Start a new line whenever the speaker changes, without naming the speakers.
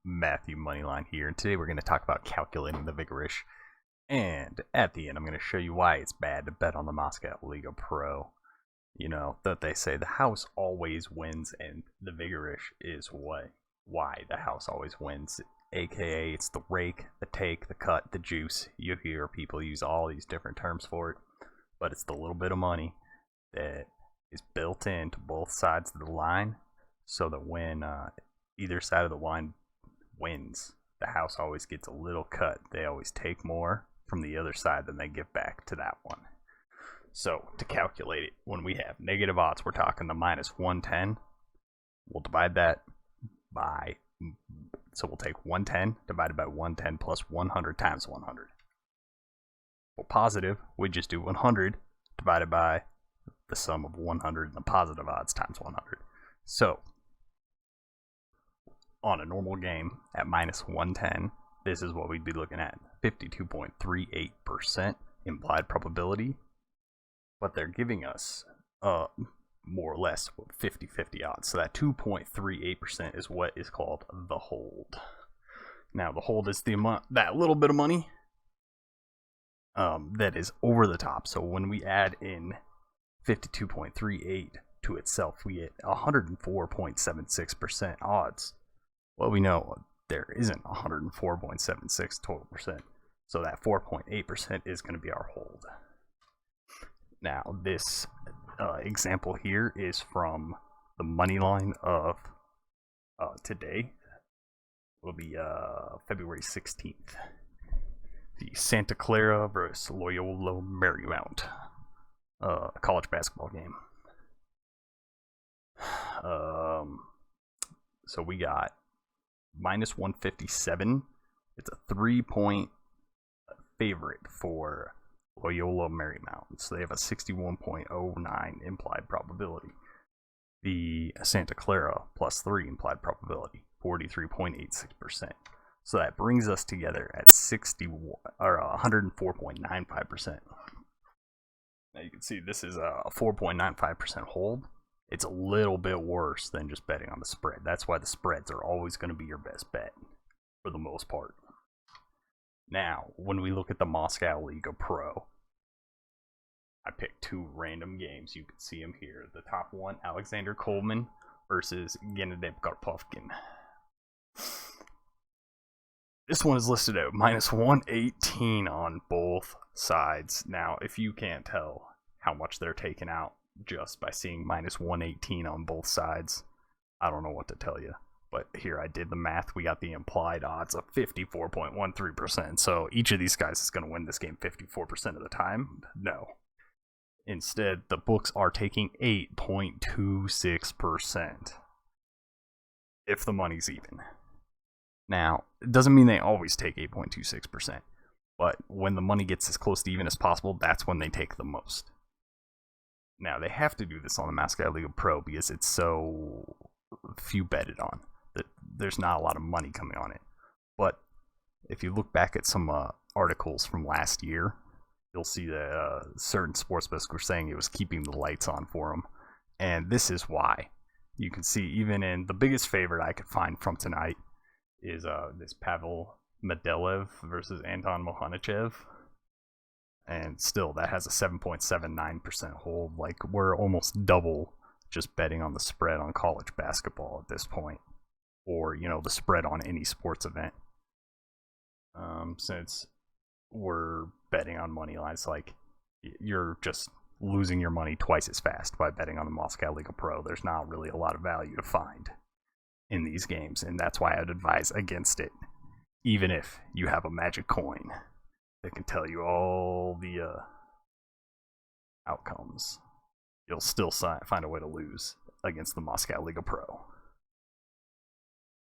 Matthew Moneyline here, and today we're going to talk about calculating the Vigorish. And at the end, I'm going to show you why it's bad to bet on the Moscow Liga Pro. You know, that they say the house always wins, and the Vigorish is why the house always wins. AKA, it's the rake, the take, the cut, the juice. You hear people use all these different terms for it, but it's the little bit of money that is built into both sides of the line, so that when either side of the line wins, the house always gets a little cut. They always take more from the other side than they give back to that one. So to calculate it, when we have negative odds, we're talking the minus 110. We'll divide that by, so we'll take 110 divided by 110 plus 100 times 100. For positive, we just do 100 divided by the sum of 100 and the positive odds times 100. So on a normal game at minus 110, this is what we'd be looking at: 52.38% implied probability. But they're giving us more or less 50-50 odds. So that 2.38% is what is called the hold. Now the hold is the amount, that little bit of money that is over the top. So when we add in 52.38 to itself, we get 104.76% odds. Well, we know there isn't 104.76 total percent. So that 4.8% is going to be our hold. Now, this example here is from the money line of today. It will be February 16th. The Santa Clara versus Loyola Marymount college basketball game. So we got minus 157. It's a 3-point favorite for Loyola Marymount. So they have a 61.09 implied probability. The Santa Clara plus 3 implied probability, 43.86%. So that brings us together at 104.95%. Now you can see this is a 4.95% hold. It's a little bit worse than just betting on the spread. That's why the spreads are always going to be your best bet for the most part. Now, when we look at the Moscow Liga Pro, I picked two random games. You can see them here. The top one, Alexander Coleman versus Gennady Karpovkin. This one is listed at minus 118 on both sides. Now, if you can't tell how much they're taking out just by seeing minus 118 on both sides, I don't know what to tell you. But here I did the math. We got the implied odds of 54.13%. So each of these guys is going to win this game 54% of the time? No. Instead, the books are taking 8.26% if the money's even. Now, it doesn't mean they always take 8.26%. But when the money gets as close to even as possible, that's when they take the most. Now, they have to do this on the Moscow Liga Pro because it's so few betted on. There's not a lot of money coming on it. But if you look back at some articles from last year, you'll see that certain sportsbooks were saying it was keeping the lights on for them. And this is why. You can see even in the biggest favorite I could find from tonight is this Pavel Medvedev versus Anton Mohanichev. And still, that has a 7.79% hold. Like, we're almost double just betting on the spread on college basketball at this point. Or, you know, the spread on any sports event. Since we're betting on money lines, like, you're just losing your money twice as fast by betting on the Moscow Liga Pro. There's not really a lot of value to find in these games, and that's why I'd advise against it. Even if you have a magic coin that can tell you all the outcomes, you'll still find a way to lose against the Moscow Liga Pro.